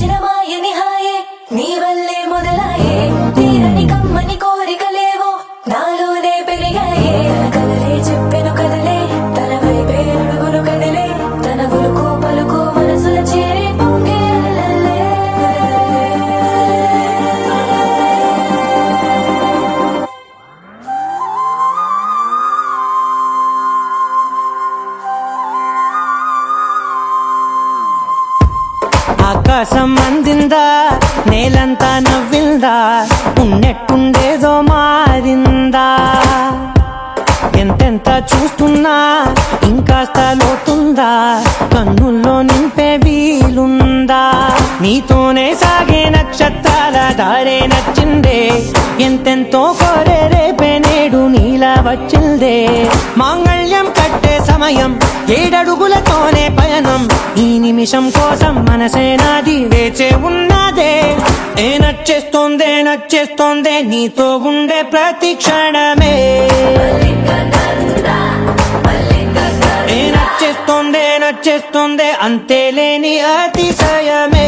మరచిన మాయని హాయే నీ వల్లే మొదలాయే తీరని కమ్మని కోరికలేవో నాలోనే పెరిగాయే తన కలలే చెప్పెను కదలే తన వైపే అడుగులు కదిలే తన ఉలుకు పలుకు మనసుల చేరి పొంగే అలలే. ఆకాశం అందిందా నేలంతా నవ్విందా ఉన్నట్టుండేదో మారిందా ఎంతెంత చూస్తున్నా ఇంకాస్త లోతుందా కన్నుల్లో నింపే వీలుందా నీతోనే సాగే నక్షత్రాల దారే నచ్చిందే ఎంతెంతో కోరే రేపే నేడు నీలా వచ్చిందే మాంగళ్యం కట్టే సమయం 7 అడుగులతోనే పయనం ఈ నిమిషం కోసం మనసే నాది వేచే ఉన్నదే నచ్చేస్తోందే నీతో ఉండే ప్రతి క్షణమే నచ్చేస్తోందే అంతేలేని అతిశయమే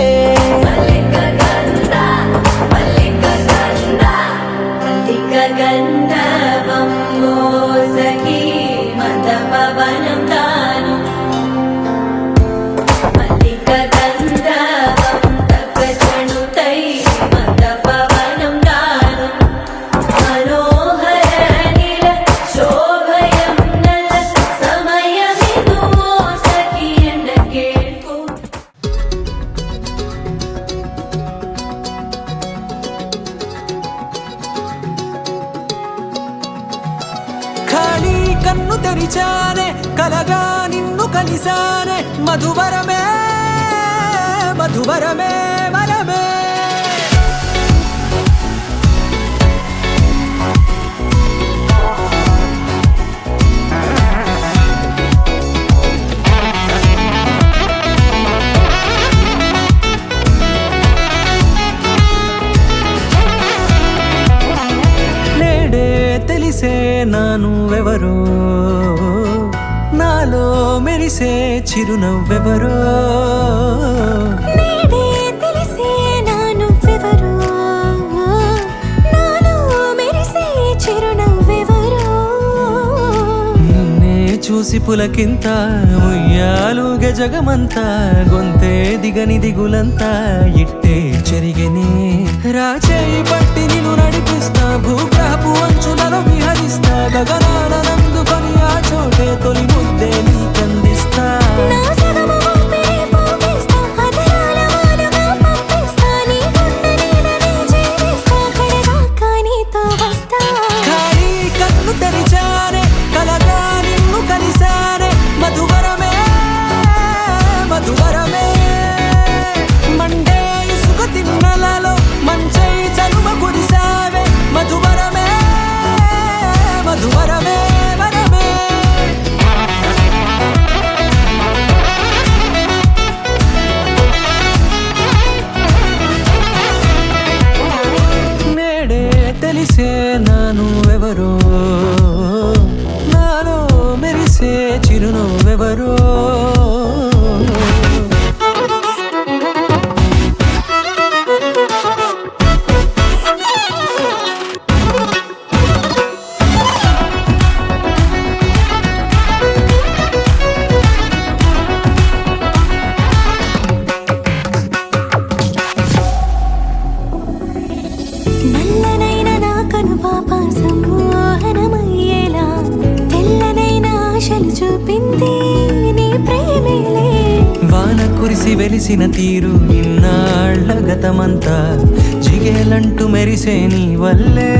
కన్ను తెరిచానే కలగా నిన్ను కలిసానే మధువరమే మధువరమే వరమే నేడే తెలిసే నానువెవరో నాలో మెరిసే చిరునవ్వెవరో నేడే తెలిసే నానువెవరో నాలో మెరిసే చిరునవ్వెవరో నిన్నే చూసి పులకింత ఉయ్యాలుగే జగమంతా గొంతే దిగని దిగులంతా ఇట్టే చెరిగెనే రాచేయి పట్టి నిన్ను నడిపిస్తా భూగ్రహపు అంచులలో విహరిస్తా గగనాల నందుకొని ఆ చోటే తొలి ముద్దే నీకందిస్తా నా సగము ఊపిరి పోగిస్తా అధరాల వాలుగా పంపిస్తా నీ గుండె నీడనే చేరిస్తా కడదాకా నీతో వస్తా ఖాళీ కన్ను తెరిచానే కలగా నిన్ను కలిసానే మధువరమే మధువరమే మండే ఇసుక తిన్నలలో మంచై చలువ కురిసావే మధువరమే మధువరమే వరమే నేడే తెలిసే నానువెవరో నాలో మెరిసే చిరునవ్వెవరో నల్లనైన నా కనుపాప సమ్మోహనమయ్యేలా తెల్లనైన ఆశలు చూపింది నీ ప్రేమేలే వాన కురిసి వెలిసిన తీరు ఇన్నాళ్ల గతమంతా జిగేలంటూ మెరిసే నీ వల్లే